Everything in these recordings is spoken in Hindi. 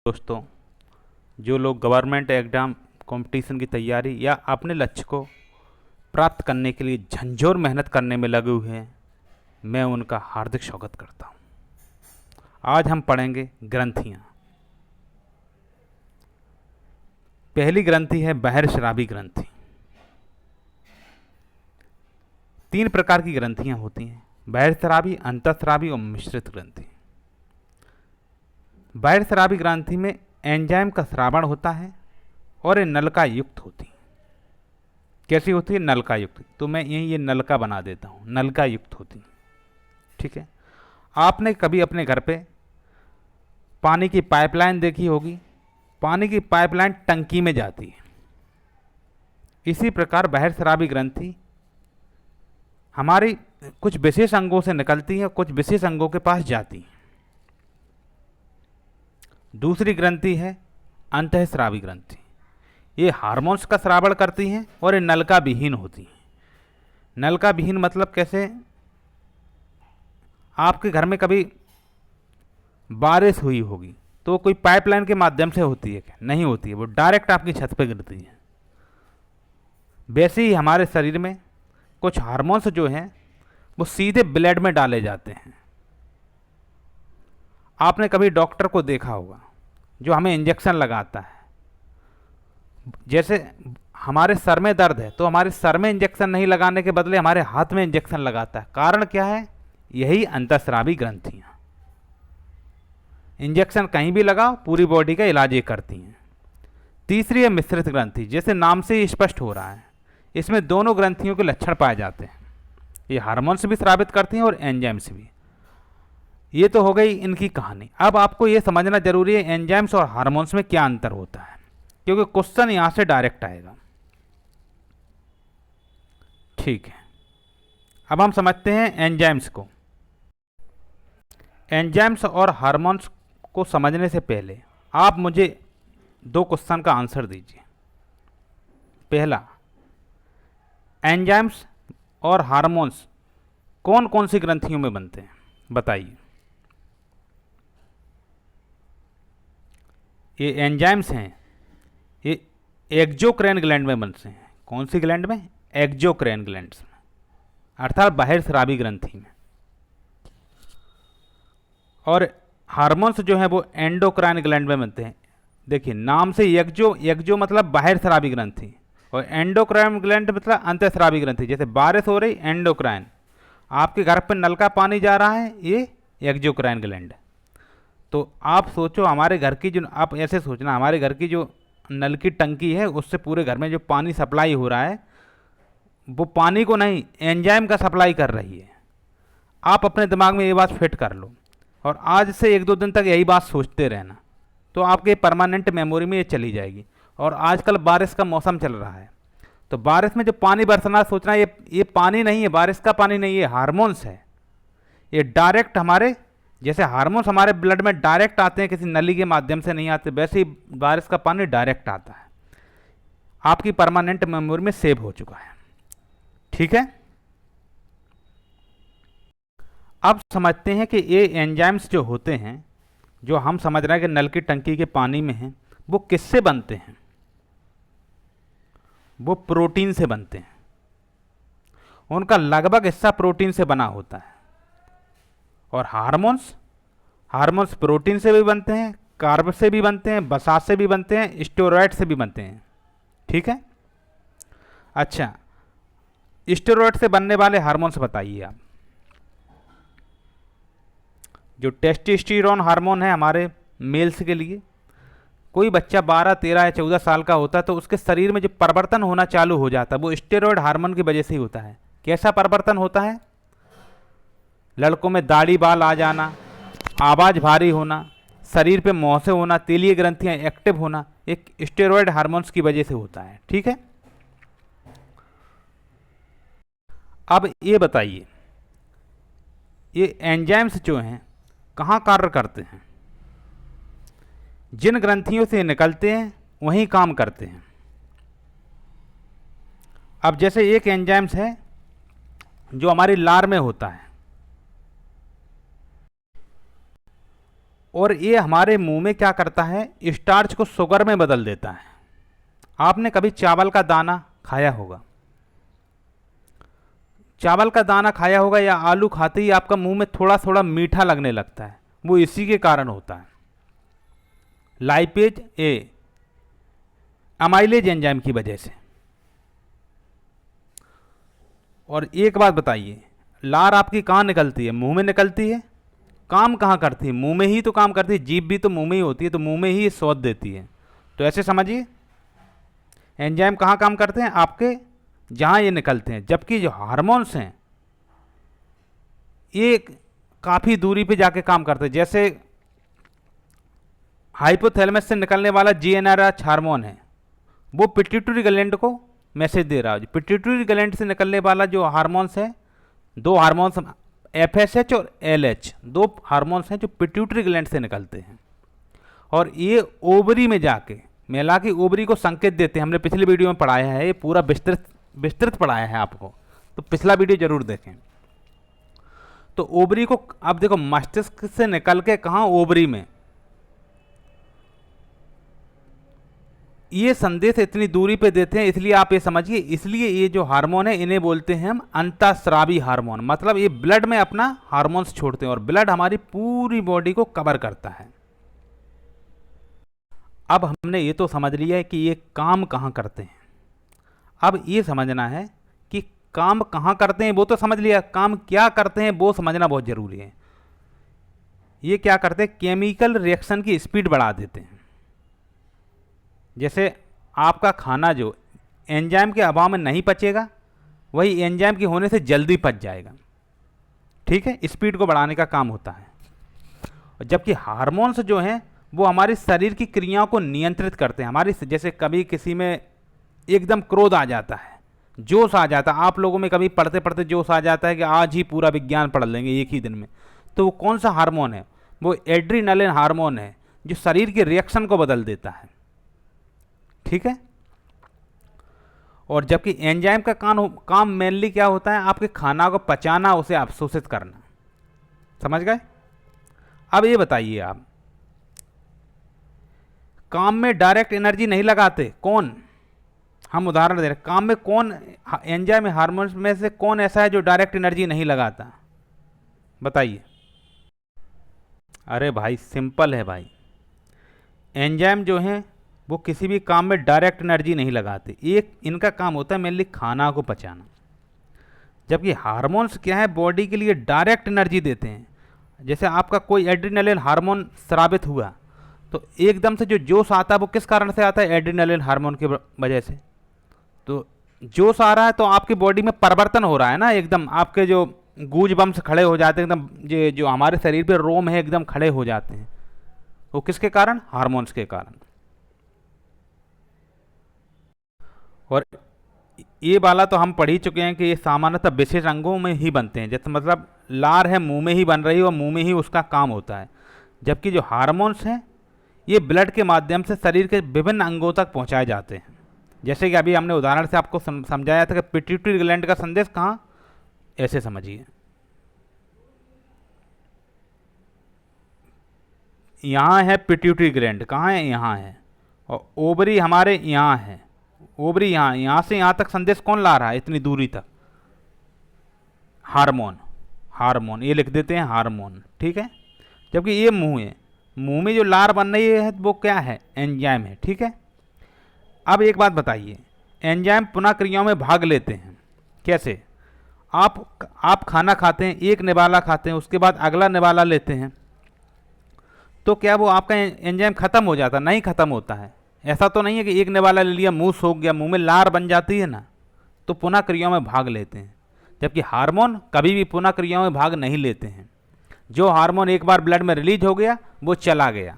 दोस्तों, जो लोग गवर्नमेंट एग्ज़ाम कंपटीशन की तैयारी या अपने लक्ष्य को प्राप्त करने के लिए झंझोर मेहनत करने में लगे हुए हैं, मैं उनका हार्दिक स्वागत करता हूं। आज हम पढ़ेंगे ग्रंथियां। पहली ग्रंथि है बहिर्स्रावी ग्रंथि। 3 प्रकार की ग्रंथियां होती हैं: बहिर्स्रावी, अंतःस्रावी और मिश्रित ग्रंथि। बहिर्स्रावी ग्रंथि में एंजाइम का स्रावण होता है और ये नलका युक्त होती है। कैसी होती है? नलका युक्त। तो मैं यहीं ये नलका बना देता हूँ, नलका युक्त होती है। ठीक है। आपने कभी अपने घर पे पानी की पाइपलाइन देखी होगी। पानी की पाइपलाइन टंकी में जाती है। इसी प्रकार बहिर्स्रावी ग्रंथि हमारी कुछ विशेष अंगों से निकलती है, कुछ विशेष अंगों के पास जाती है। दूसरी ग्रंथि है अंतःस्रावी ग्रंथि। ये हार्मोन्स का स्रावण करती हैं और ये नलका विहीन होती हैं। नलका विहीन मतलब कैसे? आपके घर में कभी बारिश हुई होगी तो कोई पाइपलाइन के माध्यम से होती है क्या? नहीं होती है, वो डायरेक्ट आपकी छत पे गिरती है। वैसे ही हमारे शरीर में कुछ हार्मोन्स जो हैं वो सीधे ब्लड में डाले जाते हैं। आपने कभी डॉक्टर को देखा होगा जो हमें इंजेक्शन लगाता है। जैसे हमारे सर में दर्द है तो हमारे सर में इंजेक्शन नहीं लगाने के बदले हमारे हाथ में इंजेक्शन लगाता है। कारण क्या है? यही अंतःस्रावी ग्रंथियां। इंजेक्शन कहीं भी लगाओ, पूरी बॉडी का इलाज ये करती हैं। तीसरी है मिश्रित ग्रंथि। जैसे नाम से ही स्पष्ट हो रहा है, इसमें दोनों ग्रंथियों के लक्षण पाए जाते हैं। ये हार्मोन्स भी स्रावित करती हैं और एंजाइम्स भी। ये तो हो गई इनकी कहानी। अब आपको ये समझना जरूरी है एंजाइम्स और हार्मोन्स में क्या अंतर होता है, क्योंकि क्वेश्चन यहां से डायरेक्ट आएगा। ठीक है, अब हम समझते हैं एंजाइम्स को। एंजाइम्स और हार्मोन्स को समझने से पहले आप मुझे 2 क्वेश्चन का आंसर दीजिए। पहला, एंजाइम्स और हार्मोन्स कौन कौन सी ग्रंथियों में बनते हैं, बताइए। ये एंजाइम्स हैं, ये एक्सोक्राइन ग्लैंड में बनते हैं। कौन सी ग्लैंड में? एक्सोक्राइन ग्लैंड्स में, अर्थात बहिर्स्रावी ग्रंथि में। और हार्मोन्स जो है वो एंडोक्राइन ग्लैंड में बनते हैं। देखिए नाम से एक्सो मतलब बहिर्स्रावी ग्रंथि और एंडोक्राइन ग्लैंड मतलब अंतःस्रावी ग्रंथि। जैसे बारिश हो रही, एंडोक्राइन। आपके घर पर नल का पानी जा रहा है, ये एक्सोक्राइन ग्लैंड। तो आप सोचो हमारे घर की जो, आप ऐसे सोचना, हमारे घर की जो नल की टंकी है उससे पूरे घर में जो पानी सप्लाई हो रहा है वो पानी को नहीं, एंजाइम का सप्लाई कर रही है। आप अपने दिमाग में ये बात फिट कर लो और आज से 1-2 दिन तक यही बात सोचते रहना, तो आपके परमानेंट मेमोरी में ये चली जाएगी। और आजकल बारिश का मौसम चल रहा है, तो बारिश में जो पानी बरसना, सोचना ये पानी नहीं है, बारिश का पानी नहीं है, हार्मोन्स है। ये डायरेक्ट हमारे, जैसे हार्मोन्स हमारे ब्लड में डायरेक्ट आते हैं, किसी नली के माध्यम से नहीं आते, वैसे ही बारिश का पानी डायरेक्ट आता है। आपकी परमानेंट मेमोरी में सेव हो चुका है। ठीक है। अब समझते हैं कि ये एंजाइम्स जो होते हैं, जो हम समझ रहे हैं कि नल की टंकी के पानी में हैं, वो किससे बनते हैं? वो प्रोटीन से बनते हैं। उनका लगभग हिस्सा प्रोटीन से बना होता है। और हार्मोन्स प्रोटीन से भी बनते हैं, कार्ब से भी बनते हैं, वसा से भी बनते हैं, स्टेरॉयड से भी बनते हैं। ठीक है। अच्छा, स्टेरॉयड से बनने वाले हार्मोन्स बताइए आप। जो टेस्टोस्टेरोन हार्मोन है हमारे मेल्स के लिए, कोई बच्चा 12, 13 या 14 साल का होता है तो उसके शरीर में जो परिवर्तन होना चालू हो जाता है वो स्टेरॉयड हार्मोन की वजह से ही होता है। कैसा परिवर्तन होता है? लड़कों में दाढ़ी बाल आ जाना, आवाज़ भारी होना, शरीर पे मुहासे होना, तेलीय ग्रंथियां एक्टिव होना, एक स्टेरॉयड हार्मोन्स की वजह से होता है। ठीक है। अब ये बताइए, ये एंजाइम्स जो हैं कहाँ कार्य करते हैं? जिन ग्रंथियों से निकलते हैं वहीं काम करते हैं। अब जैसे एक एंजाइम्स है जो हमारी लार में होता है, और ये हमारे मुंह में क्या करता है, स्टार्च को शुगर में बदल देता है। आपने कभी चावल का दाना खाया होगा, चावल का दाना खाया होगा या आलू खाते ही आपका मुंह में थोड़ा थोड़ा मीठा लगने लगता है, वो इसी के कारण होता है, लाइपेज ए अमाइलेज एंजाइम की वजह से। और एक बात बताइए, लार आपकी कहाँ निकलती है, मुंह में निकलती है, काम कहाँ करती है, मुंह में ही तो काम करती है, जीभ भी तो मुंह में ही होती है, तो मुंह में ही स्वाद देती है। तो ऐसे समझिए एंजाइम कहाँ काम करते हैं, आपके जहाँ ये निकलते हैं, जबकि जो हार्मोन्स हैं ये काफ़ी दूरी पे जाके काम करते हैं। जैसे हाइपोथैलेमस से निकलने वाला जीएनआरएच हार्मोन है, वो पिट्यूटरी ग्लैंड को मैसेज दे रहा है। पिट्यूटरी ग्लैंड से निकलने वाला जो हार्मोन्स है, दो हार्मोन्स एफएसएच और एलएच, दो हार्मोन्स हैं जो पिट्यूटरी ग्लैंड से निकलते हैं, और ये ओवरी में जाके महिला की ओवरी को संकेत देते हैं। हमने पिछले वीडियो में पढ़ाया है, ये पूरा विस्तृत पढ़ाया है आपको, तो पिछला वीडियो जरूर देखें। तो ओवरी को अब देखो मस्तिष्क से निकल के कहाँ, ओवरी में, ये संदेश इतनी दूरी पे देते हैं, इसलिए आप ये समझिए, इसलिए ये जो हार्मोन है इन्हें बोलते हैं हम अंतःस्रावी हार्मोन। मतलब ये ब्लड में अपना हार्मोन्स छोड़ते हैं और ब्लड हमारी पूरी बॉडी को कवर करता है। अब हमने ये तो समझ लिया है कि ये काम कहाँ करते हैं, अब ये समझना है कि काम कहाँ करते हैं, वो तो समझ लिया, काम क्या करते हैं वो समझना बहुत ज़रूरी है। ये क्या करते हैं, केमिकल रिएक्शन की स्पीड बढ़ा देते हैं। जैसे आपका खाना जो एंजाइम के अभाव में नहीं पचेगा, वही एंजाइम के होने से जल्दी पच जाएगा, ठीक है, स्पीड को बढ़ाने का काम होता है। और जबकि हार्मोन्स जो हैं वो हमारे शरीर की क्रियाओं को नियंत्रित करते हैं। हमारी जैसे कभी किसी में एकदम क्रोध आ जाता है, जोश आ जाता है, आप लोगों में कभी पढ़ते पढ़ते जोश आ जाता है कि आज ही पूरा विज्ञान पढ़ लेंगे एक ही दिन में, तो वो कौन सा हार्मोन है, वो एड्रीनलिन हार्मोन है, जो शरीर के रिएक्शन को बदल देता है, ठीक है। और जबकि एंजाइम का काम मेनली क्या होता है, आपके खाना को पचाना, उसे अवशोषित करना, समझ गए। अब ये बताइए, आप काम में डायरेक्ट एनर्जी नहीं लगाते, कौन, हम उदाहरण दे रहे, काम में कौन एंजाइम हार्मोन्स में से कौन ऐसा है जो डायरेक्ट एनर्जी नहीं लगाता, बताइए। अरे भाई सिंपल है भाई, एंजाइम जो हैं वो किसी भी काम में डायरेक्ट एनर्जी नहीं लगाते, एक इनका काम होता है मेनली खाना को पचाना। जबकि हार्मोन्स क्या है, बॉडी के लिए डायरेक्ट एनर्जी देते हैं। जैसे आपका कोई एड्रीनलिन हार्मोन स्रावित हुआ तो एकदम से जो जोश आता है वो किस कारण से आता है, एड्रीनलिन हार्मोन की वजह से। तो जोश आ रहा है तो आपकी बॉडी में परिवर्तन हो रहा है ना, एकदम आपके जो गूज बम्स खड़े हो जाते हैं, एकदम ये जो हमारे शरीर पे रोम है एकदम खड़े हो जाते हैं, वो किसके कारण, हार्मोन्स के कारण। और ये वाला तो हम पढ़ ही चुके हैं कि ये सामान्यतः विशेष अंगों में ही बनते हैं, जैसे मतलब लार है मुंह में ही बन रही है और मुंह में ही उसका काम होता है। जबकि जो हार्मोन्स हैं ये ब्लड के माध्यम से शरीर के विभिन्न अंगों तक पहुंचाए जाते हैं। जैसे कि अभी हमने उदाहरण से आपको समझाया था कि पिट्यूटरी ग्लैंड का संदेश कहाँ, ऐसे समझिए, यहाँ है पिट्यूटरी ग्लैंड, कहाँ है, यहाँ है, और ओवरी हमारे यहाँ है, ओवरी यहाँ, यहाँ से यहाँ तक संदेश कौन ला रहा है इतनी दूरी तक, हार्मोन, हार्मोन ये लिख देते हैं हार्मोन, ठीक है। जबकि ये मुंह है, मुंह में जो लार बन रही है वो क्या है, एंजाइम है, ठीक है। अब एक बात बताइए, एंजाइम पुनः क्रियाओं में भाग लेते हैं कैसे, आप खाना खाते हैं, एक निवाला खाते हैं, उसके बाद अगला निवाला लेते हैं, तो क्या वो आपका एंजाइम खत्म हो जाता, नहीं खत्म होता है। ऐसा तो नहीं है कि एक निवाला ले लिया, मुंह सूख गया, मुंह में लार बन जाती है ना, तो पुनः क्रियाओं में भाग लेते हैं। जबकि हार्मोन कभी भी पुनः क्रियाओं में भाग नहीं लेते हैं। जो हार्मोन एक बार ब्लड में रिलीज हो गया वो चला गया,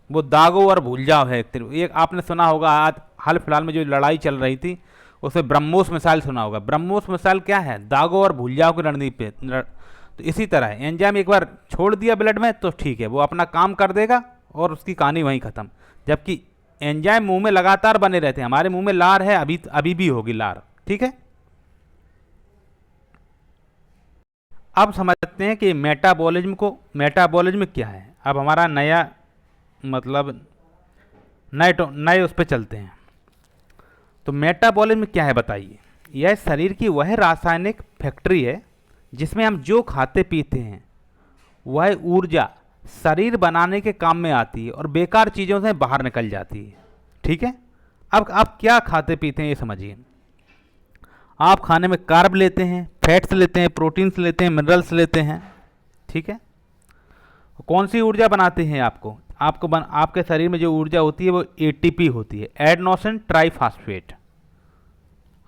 वो दागो और भूल जाओ है। एक आपने सुना होगा, आज हाल फिलहाल में जो लड़ाई चल रही थी उसे ब्रह्मोस मिसाइल सुना होगा। ब्रह्मोस मिसाइल क्या है, दागो और भूल जाओ की रणनीति पे। तो इसी तरह एंजाइम एक बार छोड़ दिया ब्लड में तो ठीक है, वो अपना काम कर देगा और उसकी कहानी वहीं ख़त्म। जबकि एंजाइम मुंह में लगातार बने रहते हैं। हमारे मुंह में लार है, अभी भी होगी लार, ठीक है। अब समझते हैं कि मेटाबॉलिज्म क्या है। अब हमारा नया मतलब नए उस पर चलते हैं। तो मेटाबॉलिज्म क्या है बताइए। यह शरीर की वह रासायनिक फैक्ट्री है जिसमें हम जो खाते पीते हैं वह ऊर्जा शरीर बनाने के काम में आती है और बेकार चीज़ों से बाहर निकल जाती है। ठीक है। अब आप क्या खाते पीते हैं ये समझिए। आप खाने में कार्ब लेते हैं, फैट्स लेते हैं, प्रोटीन्स लेते हैं, मिनरल्स लेते हैं। ठीक है। कौन सी ऊर्जा बनाते हैं आपके शरीर में जो ऊर्जा होती है वो एटीपी होती है, एडेनोसिन ट्राइफॉस्फेट।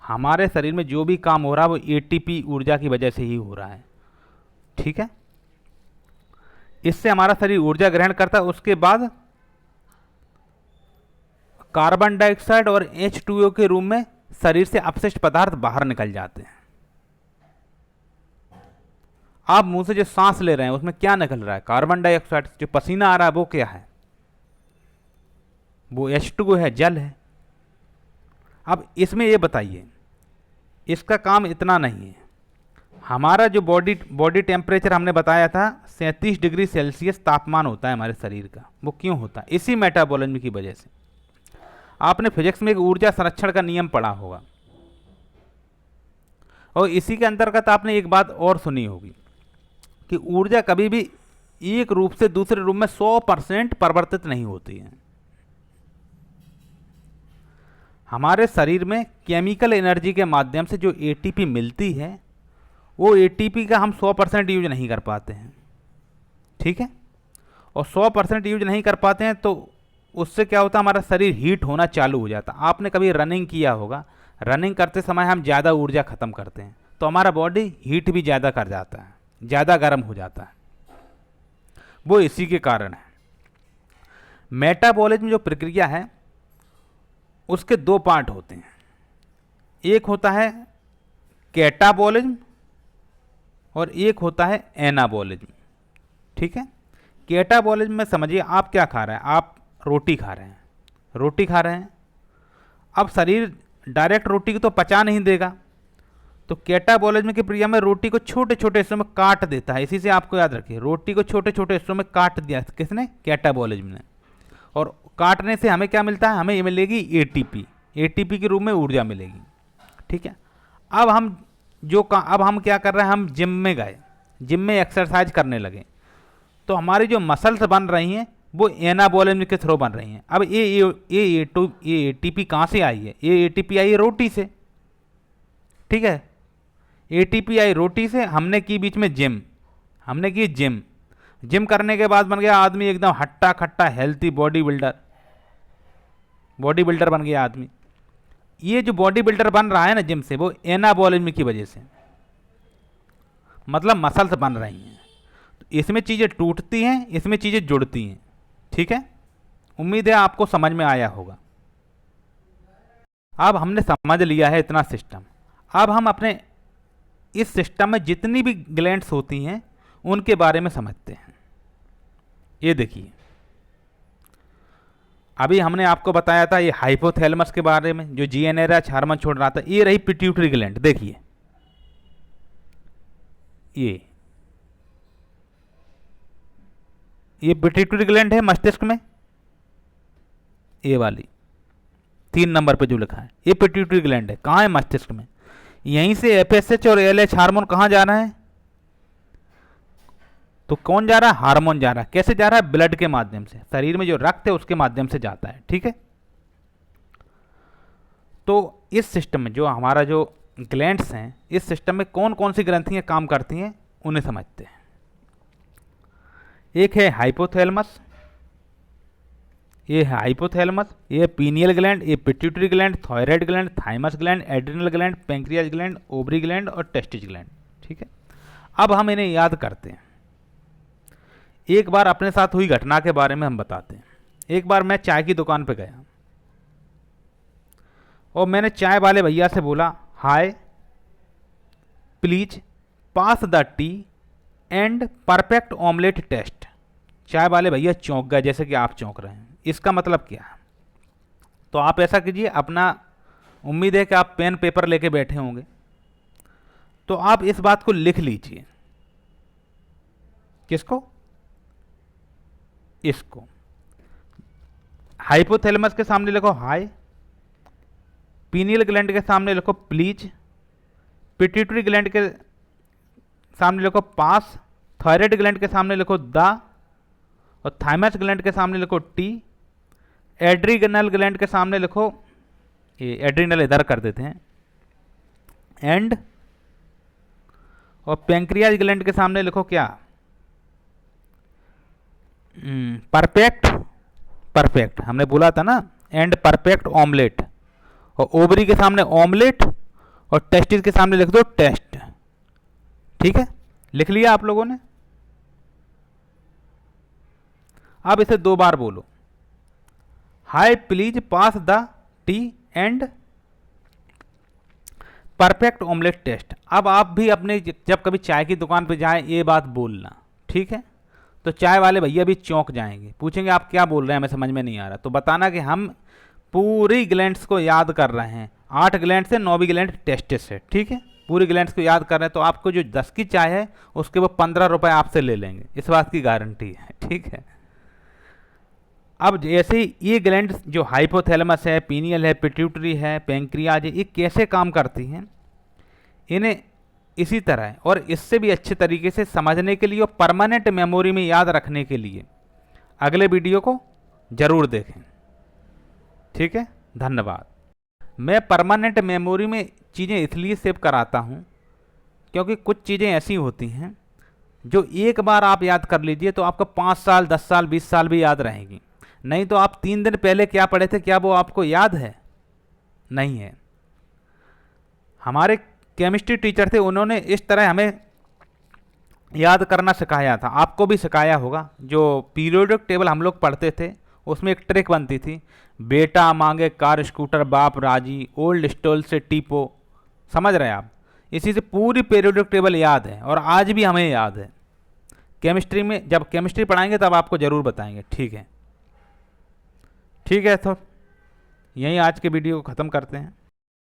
हमारे शरीर में जो भी काम हो रहा है वो एटीपी ऊर्जा की वजह से ही हो रहा है। ठीक है। इससे हमारा शरीर ऊर्जा ग्रहण करता है। उसके बाद कार्बन डाइऑक्साइड और H2O के रूप में शरीर से अपशिष्ट पदार्थ बाहर निकल जाते हैं। आप मुंह से जो सांस ले रहे हैं उसमें क्या निकल रहा है? Carbon dioxide. जो पसीना आ रहा है वो क्या है? वो H2O है, जल है। अब इसमें ये बताइए, इसका काम इतना नहीं है। हमारा जो बॉडी टेम्परेचर हमने बताया था 37 डिग्री सेल्सियस तापमान होता है हमारे शरीर का। वो क्यों होता है? इसी मेटाबॉलिज्म की वजह से। आपने फिजिक्स में एक ऊर्जा संरक्षण का नियम पढ़ा होगा और इसी के अंतर्गत आपने एक बात और सुनी होगी कि ऊर्जा कभी भी एक रूप से दूसरे रूप में 100% परिवर्तित नहीं होती है। हमारे शरीर में केमिकल एनर्जी के माध्यम से जो एटीपी मिलती है वो एटीपी का हम 100% यूज नहीं कर पाते हैं। ठीक है। और 100% यूज नहीं कर पाते हैं तो उससे क्या होता है, हमारा शरीर हीट होना चालू हो जाता। आपने कभी रनिंग किया होगा, रनिंग करते समय हम ज़्यादा ऊर्जा ख़त्म करते हैं तो हमारा बॉडी हीट भी ज़्यादा कर जाता है, ज़्यादा गर्म हो जाता है। वो इसी के कारण है। मेटाबॉलिज्म जो प्रक्रिया है उसके दो पार्ट होते हैं। एक होता है कैटाबॉलिज्म और एक होता है एनाबॉलिज्म। ठीक है। कैटाबॉलिज्म में समझिए आप क्या खा रहे हैं। आप रोटी खा रहे हैं। अब शरीर डायरेक्ट रोटी को तो पचा नहीं देगा, तो कैटाबॉलिज्म की प्रक्रिया में रोटी को छोटे छोटे हिस्सों में काट देता है। इसी से आपको याद रखिए, रोटी को छोटे छोटे हिस्सों में काट दिया किसने? कैटाबॉलिज्म ने। और काटने से हमें क्या मिलता है? हमें ये मिलेगी एटीपी के रूप में ऊर्जा मिलेगी। ठीक है। अब हम क्या कर रहे हैं, हम जिम में गए, जिम में एक्सरसाइज करने लगे, तो हमारी जो मसल्स बन रही हैं वो एनाबॉलिज्म के थ्रू बन रही हैं। अब ये एटीपी कहाँ से आई है? ये एटीपी आई है रोटी से। ठीक है। एटीपी आई रोटी से। हमने की बीच में जिम करने के बाद बन गया आदमी एकदम हट्टा खट्टा हेल्थी बॉडी बिल्डर बन गया आदमी। ये जो बॉडी बिल्डर बन रहा है ना जिम से, वो एनाबॉलिज्म की वजह से, मतलब मसल्स बन रही हैं। तो इसमें चीज़ें टूटती हैं, इसमें चीज़ें जुड़ती हैं। ठीक है। उम्मीद है आपको समझ में आया होगा। अब हमने समझ लिया है इतना सिस्टम। अब हम अपने इस सिस्टम में जितनी भी ग्लैंड्स होती हैं उनके बारे में समझते हैं। ये देखिए, अभी हमने आपको बताया था ये हाइपोथैलेमस के बारे में जो GnRH हार्मोन छोड़ रहा था। ये रही पिट्यूटरी ग्लैंड। देखिए ये पिट्यूटरी ग्लैंड है मस्तिष्क में, ये वाली 3 नंबर पे जो लिखा है ये पिट्यूटरी ग्लैंड है। कहाँ है? मस्तिष्क में। यहीं से FSH और LH हार्मोन कहाँ जा रहा है? तो कौन जा रहा है? हार्मोन जा रहा है। कैसे जा रहा है? ब्लड के माध्यम से। शरीर में जो रक्त है उसके माध्यम से जाता है। ठीक है। तो इस सिस्टम में जो हमारा जो ग्लैंड्स हैं, इस सिस्टम में कौन कौन सी ग्रंथियां काम करती हैं उन्हें समझते हैं। एक है हाइपोथैलेमस, ये पीनियल ग्लैंड, ये pituitary gland, thyroid gland, thymus gland, adrenal gland, pancreas gland, ovary gland और टेस्टिज ग्लैंड। ठीक है। अब हम इन्हें याद करते हैं। एक बार अपने साथ हुई घटना के बारे में हम बताते हैं। एक बार मैं चाय की दुकान पर गया और मैंने चाय वाले भैया से बोला, hi please pass the tea and perfect omelette taste. चाय वाले भैया चौंक गए, जैसे कि आप चौंक रहे हैं। इसका मतलब क्या है? तो आप ऐसा कीजिए, अपना, उम्मीद है कि आप पेन पेपर लेके बैठे होंगे, तो आप इस बात को लिख लीजिए। किसको? इसको। हाइपोथैलेमस के सामने लिखो हाई, पीनियल ग्लैंड के सामने लिखो प्लीज, पिट्यूटरी ग्लैंड के सामने लिखो पास, थायराइड ग्लैंड के सामने लिखो द, और थाइमस ग्लैंड के सामने लिखो टी, एड्रीनल ग्लैंड के सामने लिखो, ये एड्रीनल इधर कर देते हैं, एंड, और पैंक्रियाज ग्लैंड के सामने लिखो क्या? परफेक्ट, परफेक्ट हमने बोला था ना, एंड परफेक्ट ऑमलेट, और ओवरी के सामने ऑमलेट, और टेस्टिस के सामने लिख दो टेस्ट। ठीक है, लिख लिया आप लोगों ने? अब इसे 2 बार बोलो, hi please pass the tea and perfect omelette taste. अब आप भी अपने जब कभी चाय की दुकान पर जाएं ये बात बोलना, ठीक है? तो चाय वाले भैया भी चौंक जाएंगे, पूछेंगे आप क्या बोल रहे हैं, हमें समझ में नहीं आ रहा। तो बताना कि हम पूरी ग्लैंड्स को याद कर रहे हैं, 8 ग्लैंड से 9वीं ग्लैंड टेस्टिस है, ठीक है? पूरी ग्लैंड्स को याद कर रहे हैं, तो आपको जो 10 की चाय है उसके वो 15 रुपये आपसे ले लेंगे, इस बात की गारंटी है, ठीक है? अब जैसे ही ये ग्लैंड जो हाइपोथैलेमस है, पीनियल है, पिट्यूटरी है, पैंक्रियाज है, ये कैसे काम करती हैं, इन्हें इसी तरह है और इससे भी अच्छे तरीके से समझने के लिए और परमानेंट मेमोरी में याद रखने के लिए अगले वीडियो को जरूर देखें, ठीक है? धन्यवाद। मैं परमानेंट मेमोरी में चीज़ें इसलिए सेव कराता हूँ क्योंकि कुछ चीज़ें ऐसी होती हैं जो एक बार आप याद कर लीजिए तो आपको 5 साल, 10 साल, 20 साल भी याद रहेंगी। नहीं तो आप 3 दिन पहले क्या पढ़े थे, क्या वो आपको याद है? नहीं है। हमारे केमिस्ट्री टीचर थे, उन्होंने इस तरह हमें याद करना सिखाया था, आपको भी सिखाया होगा। जो पीरियोडिक टेबल हम लोग पढ़ते थे उसमें एक ट्रिक बनती थी, बेटा मांगे कार स्कूटर बाप राजी, ओल्ड स्टॉल से टीपो। समझ रहे हैं आप? इसी से पूरी पीरियोडिक टेबल याद है और आज भी हमें याद है। केमिस्ट्री में जब केमिस्ट्री पढ़ाएंगे तब आपको ज़रूर बताएंगे, ठीक है? ठीक है, तो यहीं आज के वीडियो को ख़त्म करते हैं।